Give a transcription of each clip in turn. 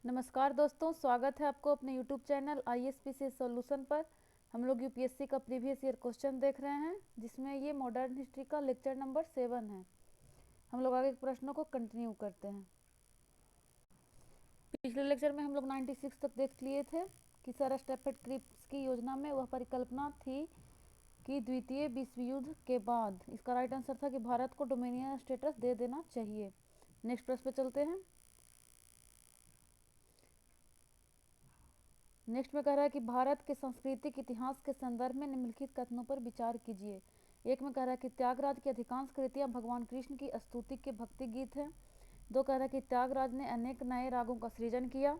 नमस्कार दोस्तों, स्वागत है आपको अपने YouTube चैनल ISPC सॉल्यूशन पर। हम लोग यूपीएससी का प्रीवियस ईयर क्वेश्चन देख रहे हैं, जिसमें ये मॉडर्न हिस्ट्री का लेक्चर नंबर 7 है। हम लोग आगे के प्रश्नों को कंटिन्यू करते हैं। पिछले लेक्चर में हम लोग 96 तक देख लिए थे कि सर स्टैफर्ड क्रिप्स की योजना में वह परिकल्पना थी कि द्वितीय विश्व युद्ध के बाद इसका राइट आंसर था कि भारत को डोमिनियन स्टेटस दे देना चाहिए। नेक्स्ट प्रश्न पे चलते हैं। नेक्स्ट में कह रहा है कि भारत के सांस्कृतिक इतिहास के संदर्भ में निम्नलिखित कथनों पर विचार कीजिए। एक में कह रहा है कि त्यागराज की अधिकांश कृतियां भगवान कृष्ण की स्तुति के भक्ति गीत हैं। दो कह रहा है कि त्यागराज ने अनेक नए रागों का सृजन किया।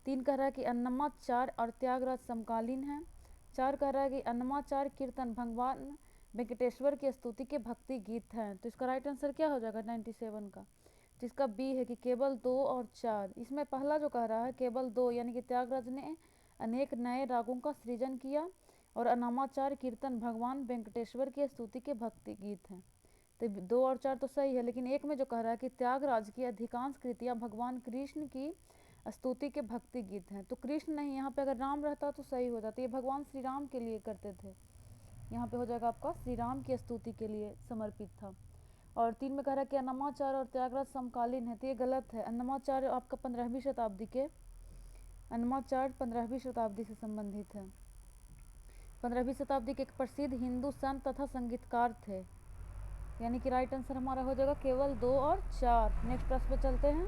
तीन कह रहा है कि अन्नमाचार्य और त्यागराज समकालीन हैं। चार कह रहा है कि अन्नमाचार्य कीर्तन भगवान वेंकटेश्वर की स्तुति के भक्ति गीत हैं। तो इसका राइट आंसर क्या हो जाएगा 97 का? तो इसका बी है कि केवल 2 और 4। इसमें पहला जो कह रहा है केवल 2 यानी कि त्यागराज ने अनेक नए रागों का सृजन किया और अनामाचार कीर्तन भगवान वेंकटेश्वर की स्तुति के भक्ति गीत हैं। तो 2 और 4 तो सही है, लेकिन एक में जो कह रहा है कि त्यागराज की अधिकांश कृतियां भगवान कृष्ण की स्तुति के भक्ति गीत हैं, तो कृष्ण नहीं, यहाँ पे अगर राम रहता तो सही हो जाता। ये भगवान श्री राम के लिए करते थे, यहाँ पे हो जाएगा आपका श्री राम की स्तुति के लिए समर्पित था। और 3 में कह रहा है कि अन्नमाचार्य और त्यागराज समकालीन है, तो ये गलत है। अन्नमाचार्य आपका 15वीं शताब्दी के अन्नमाचार्य 15वीं शताब्दी से संबंधित है। 15वीं शताब्दी के एक प्रसिद्ध हिंदू संत तथा संगीतकार थे, यानी कि राइट आंसर हमारा हो जाएगा केवल 2 और 4। नेक्स्ट प्रश्न पे चलते हैं।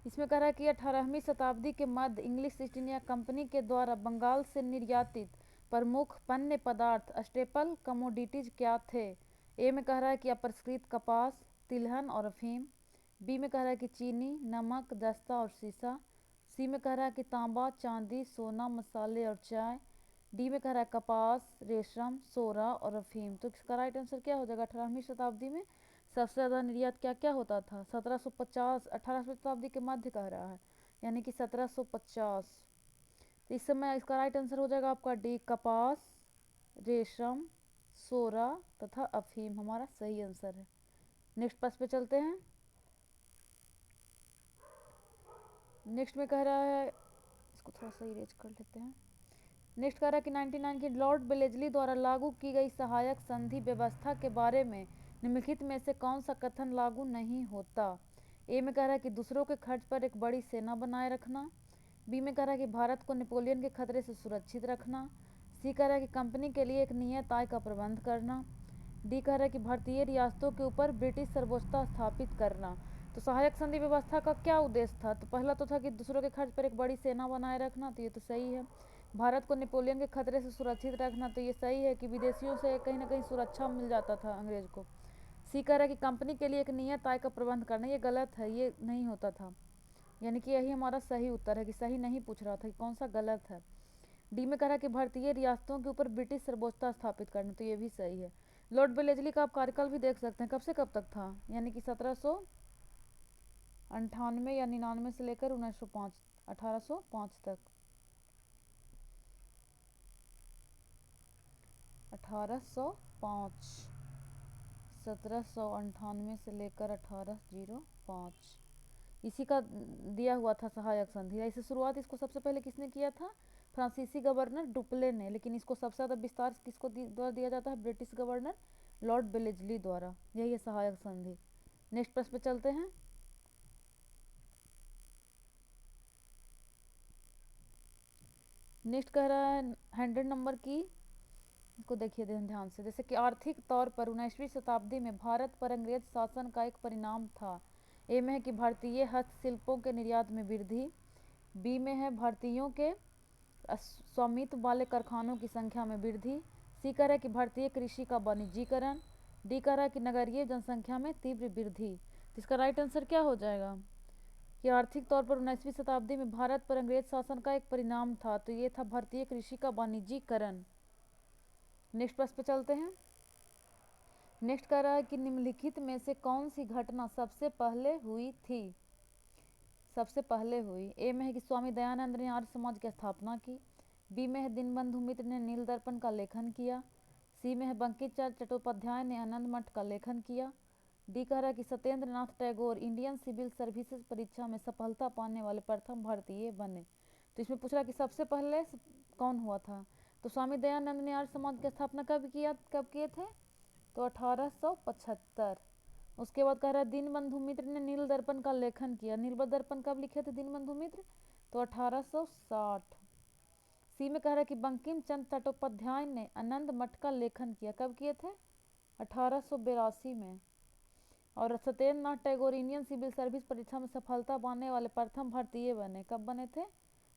इसमें कह रहा है कि 18वीं शताब्दी के मध्य इंग्लिश ईस्ट इंडिया कंपनी के द्वारा बंगाल से निर्यातित प्रमुख पण्य पदार्थ स्टेपल कमोडिटीज क्या थे? ए में कह रहा है कि अपरिष्कृत कपास, तिलहन और अफीम। बी में कह रहा है कि चीनी, नमक, दस्ता और सीसा। सी में कह रहा है कि तांबा, चांदी, सोना, मसाले और चाय। डी में कह रहा है कपास, रेशम, सोरा और अफीम। तो इसका राइट आंसर क्या हो जाएगा? 18वीं शताब्दी में सबसे ज़्यादा निर्यात क्या क्या होता था? 1750, 18वीं शताब्दी के मध्य कह रहा है, यानी कि 1750। तो इस समय इसका राइट आंसर हो जाएगा आपका डी, कपास, रेशम, सोरा तथा अफीम हमारा सही आंसर है। नेक्स्ट प्रश्न पे चलते हैं। नेक्स्ट में कह रहा है, इसको थोड़ा सा इरेज कर लेते हैं। नेक्स्ट कह रहा है कि 99 की लॉर्ड बेलेजली द्वारा लागू की गई सहायक संधि व्यवस्था के बारे में निम्नलिखित में से कौन सा कथन लागू नहीं होता? ए में कह रहा है कि दूसरों के खर्च पर एक बड़ी सेना बनाए रखना। बी में कह रहा है कि भारत को नेपोलियन के खतरे से सुरक्षित रखना। सी कह रहा है कि कंपनी के लिए एक नियत आय का प्रबंध करना। डी कह रहा है कि भारतीय रियासतों के ऊपर ब्रिटिश सर्वोच्चता स्थापित करना। तो सहायक संधि व्यवस्था का क्या उद्देश्य था? तो पहला तो था कि दूसरों के खर्च पर एक बड़ी सेना बनाए रखना, तो ये तो सही है। भारत को नेपोलियन के खतरे से सुरक्षित रखना, तो ये सही है कि विदेशियों से कहीं ना कहीं सुरक्षा मिल जाता था अंग्रेज को। सी कह रहा है कि कंपनी के लिए एक नियत आय का प्रबंध करना, ये गलत है, ये नहीं होता था, यानी कि यही हमारा सही उत्तर है कि सही नहीं पूछ रहा था कि कौन सा गलत है। डी में कह रहा है कि भारतीय रियासतों के ऊपर ब्रिटिश सर्वोच्चता स्थापित करना, तो ये भी सही है। लॉर्ड बेलेजली का आप कार्यकाल भी देख सकते हैं, कब से कब तक था, यानी कि 1798 या 99 से लेकर 1905, 1805 तक। 1805, 1798 से लेकर 1805, इसी का दिया हुआ था सहायक संधि। इसे शुरुआत इसको सबसे पहले किसने किया था? फ्रांसीसी गवर्नर डुप्ले ने, लेकिन इसको सबसे ज़्यादा विस्तार किसको द्वारा दिया जाता है? ब्रिटिश गवर्नर लॉर्ड बेलेजली द्वारा। यही है सहायक संधि। नेक्स्ट प्रश्न पे चलते हैं। नेक्स्ट कह रहा है 100 नंबर की को देखिए ध्यान से, जैसे कि आर्थिक तौर पर 19वीं शताब्दी में भारत पर अंग्रेज शासन का एक परिणाम था। ए में है कि भारतीय हस्तशिल्पों के निर्यात में वृद्धि। बी में है भारतीयों के स्वामित्व वाले कारखानों की संख्या में वृद्धि। सी कह रहा है कि भारतीय कृषि का वाणिज्यीकरण। डी कह रहा है कि नगरीय जनसंख्या में तीव्र वृद्धि। तो इसका राइट आंसर क्या हो जाएगा कि आर्थिक तौर पर 19वीं शताब्दी में भारत पर अंग्रेज शासन का एक परिणाम था, तो ये था भारतीय कृषि का वाणिज्यीकरण। नेक्स्ट प्रश्न पे चलते हैं। नेक्स्ट कह रहा है कि निम्नलिखित में से कौन सी घटना सबसे पहले हुई थी? सबसे पहले हुई, ए में है कि स्वामी दयानंद ने आर्य समाज की स्थापना की। बी में है दीनबंधु मित्र ने नील दर्पण का लेखन किया। सी में है बंकिम चंद्र चट्टोपाध्याय ने आनंद मठ का लेखन किया। डी कह रहा है कि Satyendra Nath Tagore Indian civil services परीक्षा में सफलता पाने वाले प्रथम भारतीय बने। तो इसमें पूछ रहा है कि सबसे पहले कौन हुआ था। तो स्वामी दयानंद ने आर्य समाज की स्थापना कब किए थे, तो 1875। उसके बाद कह रहा है दीनबंधु मित्र ने नील दर्पण का लेखन किया। नील दर्पण कब लिखे थे दीनबंधु मित्र, तो 1860। सी में कह रहा है कि बंकिम चंद्र चट्टोपाध्याय ने आनंद मठ का लेखन किया। कब किए थे, 1882 में। और Satyendra Nath Tagore Indian civil service परीक्षा में सफलता पाने वाले प्रथम भारतीय बने। कब बने थे,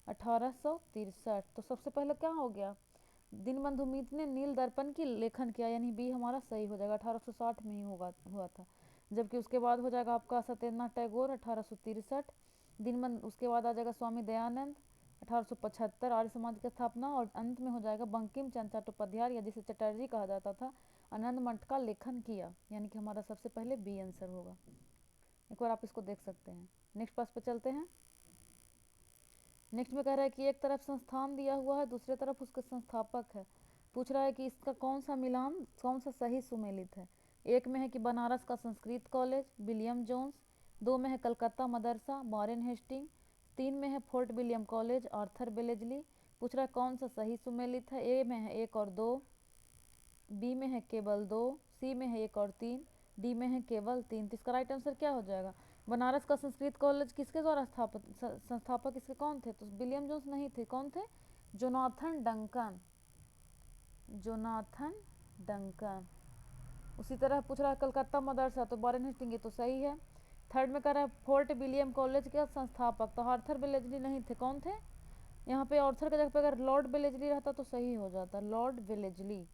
1863। तो सबसे पहले क्या हो गया, दीनबंधु मित्र ने नील दर्पण की लेखन किया, यानी बी हमारा सही हो जाएगा, 1860 में ही हुआ था। जबकि उसके बाद हो जाएगा आपका सत्येंद्र नाथ टैगोर 1863। दीनबंधु, उसके बाद आ जाएगा स्वामी दयानंद 1875 आर्य समाज की स्थापना। और अंत में हो जाएगा बंकिम चंद्र चट्टोपाध्याय या जिसे चटर्जी कहा जाता था, आनंद मठ का लेखन किया, यानी कि हमारा सबसे पहले बी आंसर होगा। एक बार आप इसको देख सकते हैं। नेक्स्ट पास पे चलते हैं। नेक्स्ट में कह रहा है कि एक तरफ संस्थान दिया हुआ है, दूसरे तरफ उसके संस्थापक है। पूछ रहा है कि इसका कौन सा मिलान, कौन सा सही सुमेलित है। एक में है कि बनारस का संस्कृत कॉलेज विलियम जोन्स, दो में है कलकत्ता मदरसा वॉरेन हेस्टिंग, तीन में है फोर्ट विलियम कॉलेज आर्थर बेलेजली। पूछ रहा है कौन सा सही सुमेलित है। ए में है एक और दो, बी में है केवल दो, सी में है एक और तीन, डी में है केवल तीन। तो इसका राइट आंसर क्या हो जाएगा, बनारस का संस्कृत कॉलेज किसके द्वारा स्थापित, संस्थापक इसके कौन थे, तो विलियम जोन्स नहीं थे, कौन थे, जोनाथन डंकन, जोनाथन डंकन। उसी तरह पूछ रहा है कलकत्ता मदरसा, तो वॉरेन हेस्टिंग, ये तो सही है। थर्ड में कह रहा है फोर्ट विलियम कॉलेज के संस्थापक, तो आर्थर बेलेजली नहीं थे, कौन थे, यहाँ पे आर्थर के जगह पे अगर लॉर्ड बेलेजली रहता तो सही हो जाता, लॉर्ड बेलेजली।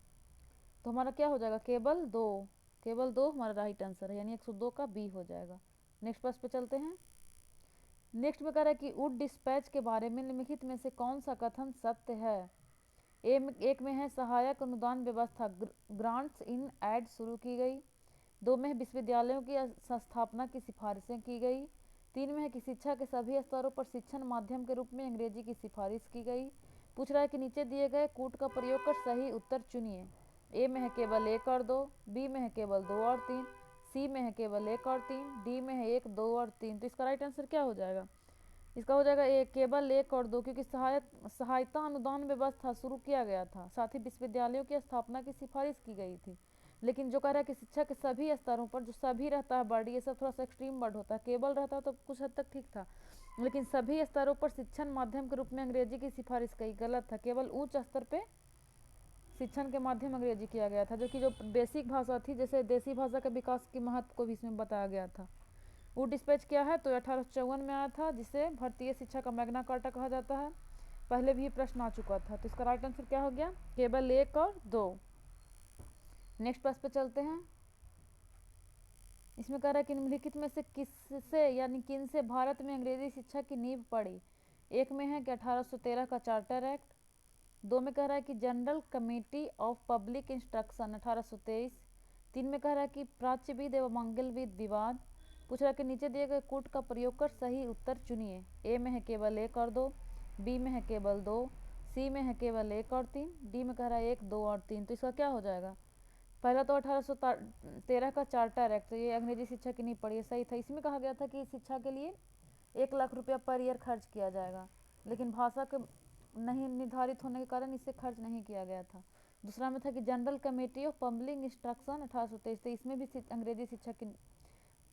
तो हमारा क्या हो जाएगा, केवल दो, केवल दो हमारा राइट आंसर है, यानी 102 का बी हो जाएगा। नेक्स्ट पास पे चलते हैं। नेक्स्ट में कह रहा है कि वुड डिस्पैच के बारे में निम्नलिखित में से कौन सा कथन सत्य है। एक में है सहायक अनुदान व्यवस्था ग्रांट्स इन एड शुरू की गई, दो में है विश्वविद्यालयों की स्थापना की सिफारिशें की गई, तीन में है कि शिक्षा के सभी स्तरों पर शिक्षण माध्यम के रूप में अंग्रेजी की सिफारिश की गई। पूछ रहा है कि नीचे दिए गए कूट का प्रयोग कर सही उत्तर चुनिए। ए में है केवल एक और दो, बी में है केवल दो और तीन, सी में है केवल एक और तीन, डी में है एक दो और तीन। तो इसका राइट आंसर क्या हो जाएगा, इसका हो जाएगा एक, केवल एक और दो, क्योंकि सहायता अनुदान व्यवस्था शुरू किया गया था, साथ ही विश्वविद्यालयों की स्थापना की सिफारिश की गई थी। लेकिन जो कह रहा है कि शिक्षा के सभी स्तरों पर, जो सभी रहता है वर्ड, ये सब थोड़ा सा एक्सट्रीम वर्ड होता है, केवल रहता तो कुछ हद तक ठीक था, लेकिन सभी स्तरों पर शिक्षण माध्यम के रूप में अंग्रेजी की सिफारिश की, गलत था, केवल उच्च स्तर पे शिक्षण के माध्यम अंग्रेजी किया गया था, जो कि जो बेसिक भाषा थी, जैसे देसी भाषा के विकास के महत्व को भी इसमें बताया गया था। वुड डिस्पैच क्या है, तो 1854 में आया था, जिसे भारतीय शिक्षा का मैग्ना कार्टा कहा जाता है। पहले भी प्रश्न आ चुका था, तो इसका राइट आंसर क्या हो गया, केवल एक और दो। नेक्स्ट प्रश्न पे चलते हैं। इसमें कह रहा है कि निम्नलिखित में से किससे यानी किन से भारत में अंग्रेजी शिक्षा की नींव पड़ी। एक में है कि 1813 का चार्टर एक्ट, दो में कह रहा है कि general committee of public instruction 1823, तीन में कह रहा है कि प्राच्यविद एवं मंगलविद विवाद। पूछ रहा है कि नीचे दिए गए कूट का प्रयोग कर सही उत्तर चुनिए। ए में है केवल एक और दो, बी में है केवल दो, सी में है केवल एक और तीन, डी में कह रहा है एक दो और तीन। तो इसका क्या हो जाएगा, पहला तो 1813 का चार्टर एक्ट, तो ये अंग्रेजी शिक्षा की नींव पड़ी है, सही था। इसमें कहा गया था कि शिक्षा के लिए 1 लाख रुपया पर ईयर खर्च किया जाएगा, लेकिन भाषा के नहीं निर्धारित होने के कारण इसे खर्च नहीं किया गया था। दूसरा में था कि general committee of public instruction 1823, तो इसमें भी अंग्रेजी शिक्षा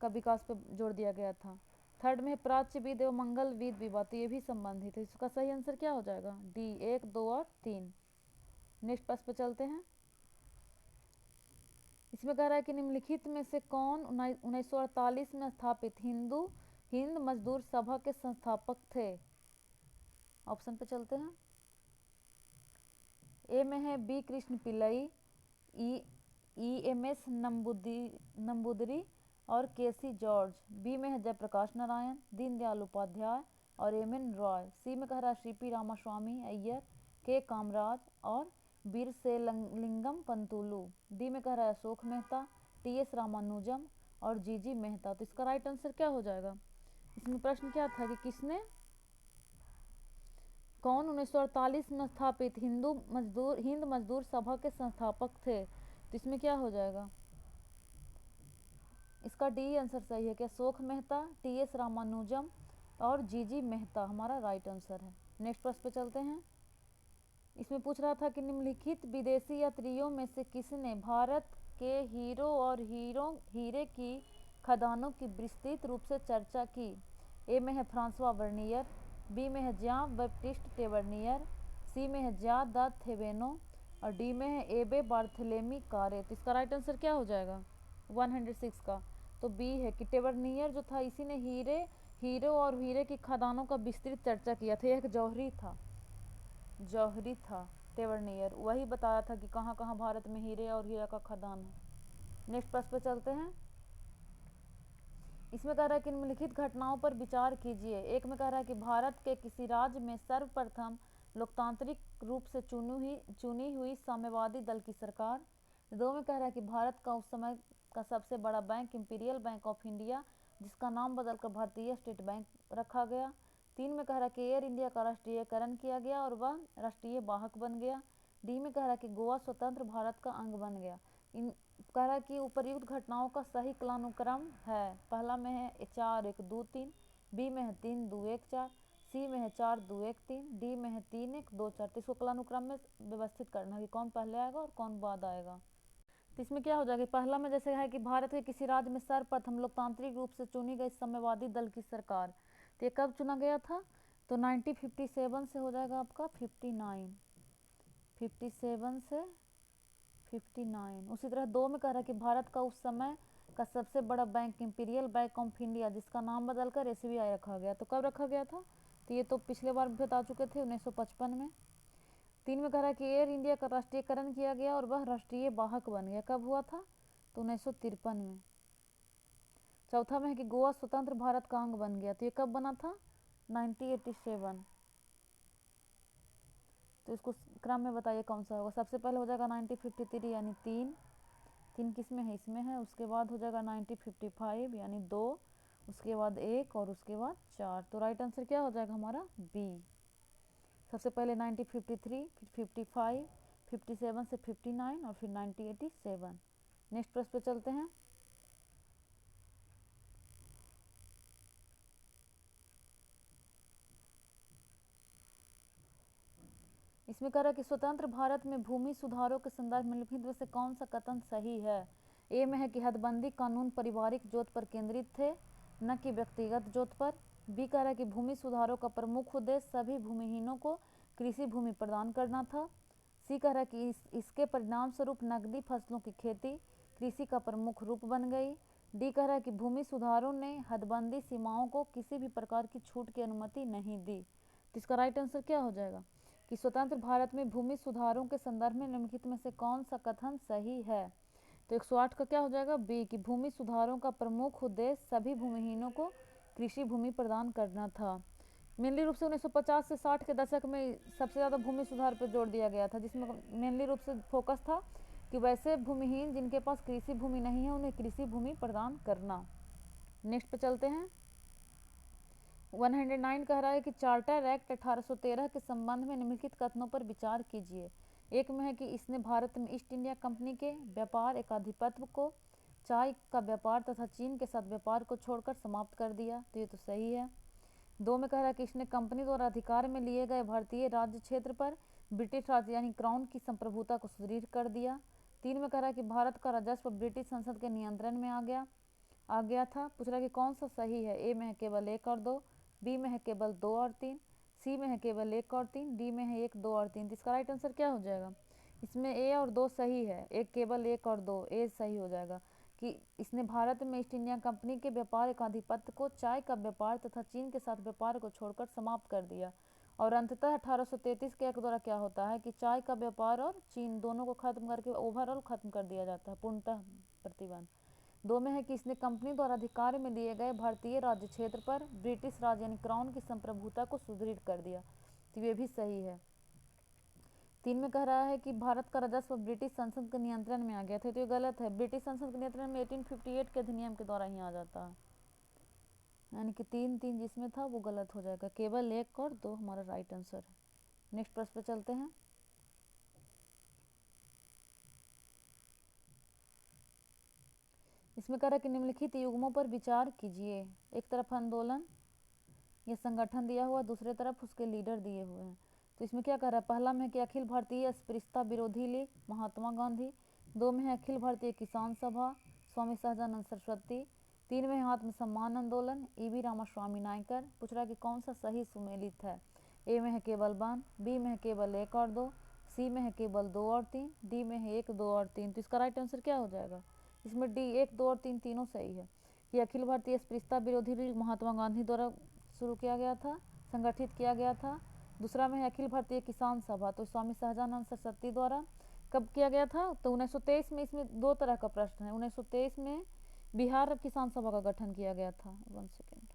का विकास पर जोर दिया गया था। थर्ड में प्राच्यविद एवं मंगलविद विवाद, तो ये भी संबंधित है। इसका सही आंसर क्या हो जाएगा, डी, एक दो और तीन। नेक्स्ट प्रश्न पे चलते हैं। इसमें कह रहा है कि निम्नलिखित में से कौन 1948 में स्थापित हिंद मजदूर सभा के संस्थापक थे। ऑप्शन पे चलते हैं। ए में है B Krishna Pillai, E M S Namboodiri और के सी जॉर्ज, बी में है जयप्रकाश नारायण, दीनदयाल उपाध्याय और एम एन रॉय, सी में कह रहा है सीपी रामास्वामी अय्यर, के कामराज और वीरसेलिंगम पंतुलू, डी में कह रहा है अशोक मेहता, टी एस रामानुजम और जी जी मेहता। तो इसका राइट आंसर क्या हो जाएगा, इसमें प्रश्न क्या था कि किसने, कौन 1948 में स्थापित हिंद मजदूर सभा के संस्थापक थे। तो इसमें क्या हो जाएगा, इसका डी आंसर सही है। क्या अशोक मेहता, टी.एस. रामानुजम और जी मेहता हमारा राइट आंसर है। नेक्स्ट प्रश्न पे चलते हैं। इसमें पूछ रहा था कि निम्नलिखित विदेशी यात्रियों में से किसने भारत के हीरो और हीरे की खदानों की विस्तृत रूप से चर्चा की। ए में है फ्रांसवा वर्नियर, बी में है ज्यां बैप्टिस्ट टेवर्नियर, सी में है ज्यां द थेवेनो और डी में है एबे बार्थेलेमी कारे। तो इसका राइट आंसर क्या हो जाएगा 106 का? तो बी है कि टेवर्नियर जो था इसी ने हीरो और हीरे की खदानों का विस्तृत चर्चा किया था। यह एक जौहरी था टेवर्नियर, वही बताया था कि कहाँ कहाँ भारत में हीरे और हीरा का खदान है। नेक्स्ट प्रश्न पे चलते हैं। इसमें कह रहा है कि निम्नलिखित घटनाओं पर विचार कीजिए। एक में कह रहा है कि भारत के किसी राज्य में सर्वप्रथम लोकतांत्रिक रूप से चुनी हुई साम्यवादी दल की सरकार। दो में कह रहा है कि भारत का उस समय का सबसे बड़ा bank imperial bank of India, जिसका नाम बदलकर भारतीय स्टेट बैंक रखा गया। तीन में कह रहा है कि एयर इंडिया का राष्ट्रीयकरण किया गया और वह राष्ट्रीय वाहक बन गया। डी में कह रहा है कि गोवा स्वतंत्र भारत का अंग बन गया। इन कह रहा है कि उपर्युक्त घटनाओं का सही कालानुक्रम है। पहला में है 4 1 2 3, बी में है 3 2 1 4, सी में है 4 2 1 3, डी में है 3 1 2 4। तो इसको कालानुक्रम में व्यवस्थित करना कि कौन पहले आएगा और कौन बाद आएगा। तो इसमें क्या हो जाएगा, पहला में जैसे है कि भारत के किसी राज्य में सर्वप्रथम लोकतांत्रिक रूप से चुनी गई साम्यवादी दल की सरकार। तो ये कब चुना गया था? तो 1957 से हो जाएगा आपका 57 से 59। उसी तरह दो में कह रहा है कि भारत का उस समय का सबसे बड़ा bank imperial bank of India, जिसका नाम बदलकर एसबीआई रखा गया। तो कब रखा गया था? तो ये तो पिछले बार भी बता चुके थे 1955 में। तीन में कह रहा है कि एयर इंडिया का राष्ट्रीयकरण किया गया और वह राष्ट्रीय वाहक बन गया। कब हुआ था? तो 1953 में। चौथा में है कि गोवा स्वतंत्र भारत का अंग बन गया। तो ये कब बना था? 1987। तो इसको क्रम में बताइए कौन सा होगा। सबसे पहले हो जाएगा 1953 यानी तीन किस में है? इसमें है। उसके बाद हो जाएगा 1955 यानी 2, उसके बाद 1 और उसके बाद 4। तो राइट आंसर क्या हो जाएगा हमारा? बी। सबसे पहले 1953, फिर 55, 57 से 59 और फिर 1987। नेक्स्ट प्रश्न पे चलते हैं। इसमें कह रहा है कि स्वतंत्र भारत में भूमि सुधारों के संदर्भ में निम्नलिखित में से कौन सा कथन सही है। ए में है कि हदबंदी कानून पारिवारिक जोत पर केंद्रित थे, न कि व्यक्तिगत जोत पर। बी कह रहा है कि भूमि सुधारों का प्रमुख उद्देश्य सभी भूमिहीनों को कृषि भूमि प्रदान करना था। सी कह रहा है कि इसके परिणाम स्वरूप नकदी फसलों की खेती कृषि का प्रमुख रूप बन गई। डी कह रहा है कि भूमि सुधारों ने हदबंदी सीमाओं को किसी भी प्रकार की छूट की अनुमति नहीं दी। तो इसका राइट आंसर क्या हो जाएगा कि स्वतंत्र भारत में भूमि सुधारों के संदर्भ में निम्नलिखित में से कौन सा कथन सही है। तो 108 का क्या हो जाएगा? बी, कि भूमि सुधारों का प्रमुख उद्देश्य सभी भूमिहीनों को कृषि भूमि प्रदान करना था। मेनली रूप से 1950 से 60 के दशक में सबसे ज़्यादा भूमि सुधार पर जोर दिया गया था, जिसमें मेनली रूप से फोकस था कि वैसे भूमिहीन जिनके पास कृषि भूमि नहीं है उन्हें कृषि भूमि प्रदान करना। नेक्स्ट पे चलते हैं। 109 कह रहा है कि चार्टर एक्ट 1813 के संबंध में निम्नलिखित कथनों पर विचार कीजिए। एक में है कि इसने भारत में ईस्ट इंडिया कंपनी के व्यापार एकाधिपत्य को, चाय का व्यापार तथा चीन के साथ व्यापार को छोड़कर समाप्त कर दिया। तो ये तो सही है। दो में कह रहा है कि इसने कंपनी द्वारा अधिकार में लिए गए भारतीय राज्य क्षेत्र पर ब्रिटिश राज यानी क्राउन की संप्रभुता को सुदृढ़ कर दिया। तीन में कह रहा है कि भारत का राजस्व ब्रिटिश संसद के नियंत्रण में आ गया था। पूछ रहा है कि कौन सा सही है। ए में है केवल 1 और 2, बी में है केवल 2 और 3, सी में है केवल 1 और 3, डी में है 1 2 और 3। तो इसका राइट आंसर क्या हो जाएगा? इसमें ए और 2 सही है, एक केवल 1 और 2 ए सही हो जाएगा कि इसने भारत में ईस्ट इंडिया कंपनी के व्यापार एकाधिपत्य को, चाय का व्यापार तथा चीन के साथ व्यापार को छोड़कर समाप्त कर दिया। और अंततः 1833 के एक्ट द्वारा क्या होता है कि चाय का व्यापार और चीन दोनों को खत्म करके ओवरऑल खत्म कर दिया जाता है, पूर्णतः प्रतिबंध। दो में है कि इसने कंपनी द्वारा अधिकार में लिए गए भारतीय राज्य क्षेत्र पर ब्रिटिश राज यानी क्राउन की संप्रभुता को सुदृढ़ कर दिया। तो ये भी सही है। तीन में कह रहा है कि भारत का राजस्व ब्रिटिश संसद के नियंत्रण में आ गया था। तो ये गलत है। ब्रिटिश संसद के नियंत्रण में 1858 के अधिनियम के द्वारा ही आ जाता है, यानी कि 3 जिसमें था वो गलत हो जाएगा। केवल 1 और 2 हमारा राइट आंसर है। नेक्स्ट प्रश्न पे चलते हैं। इसमें कह रहा है कि निम्नलिखित युग्मों पर विचार कीजिए। एक तरफ आंदोलन या संगठन दिया हुआ, दूसरे तरफ उसके लीडर दिए हुए हैं। तो इसमें क्या कह रहा है, पहला में है कि अखिल भारतीय अस्पृश्यता विरोधी लीग महात्मा गांधी, 2 में है अखिल भारतीय किसान सभा स्वामी सहजानंद सरस्वती, 3 में है आत्मसम्मान आंदोलन ईवी रामास्वामी नायकर। पूछ रहा है कि कौन सा सही सुमेलित है। ए में है केवल 1, बी में है केवल 1 और 2, सी में है केवल 2 और 3, डी में है 1, 2 और 3। तो इसका राइट आंसर क्या हो जाएगा, इसमें डी 1, 2 और 3 तीनों सही है। ये अखिल भारतीय अस्पृश्यता विरोधी लीग महात्मा गांधी द्वारा शुरू किया गया था, संगठित किया गया था। दूसरा में है अखिल भारतीय किसान सभा, तो स्वामी सहजानंद सरस्वती द्वारा कब किया गया था, तो 1923 में। इसमें दो तरह का प्रश्न है, 1923 में बिहार किसान सभा का गठन किया गया था। 1 सेकेंड,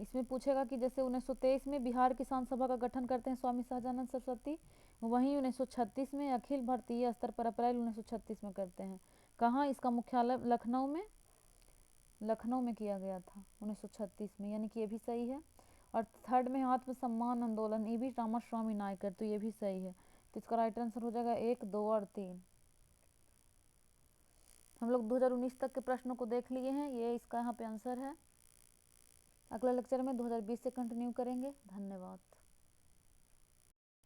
इसमें पूछेगा कि जैसे 1923 में बिहार किसान सभा का गठन करते हैं स्वामी सहजानंद सरस्वती, वहीं 1936 में अखिल भारतीय स्तर पर अप्रैल 1936 में करते हैं। कहाँ, इसका मुख्यालय लखनऊ में, लखनऊ में किया गया था 1936 में, यानी कि ये भी सही है। और थर्ड में आत्मसम्मान आंदोलन ईवी रामास्वामी नायकर, तो ये भी सही है। तो इसका राइट आंसर हो जाएगा 1, 2 और 3। हम लोग 2019 तक के प्रश्नों को देख लिए हैं, ये इसका यहाँ पे आंसर है। अगला लेक्चर में 2020 से कंटिन्यू करेंगे। धन्यवाद।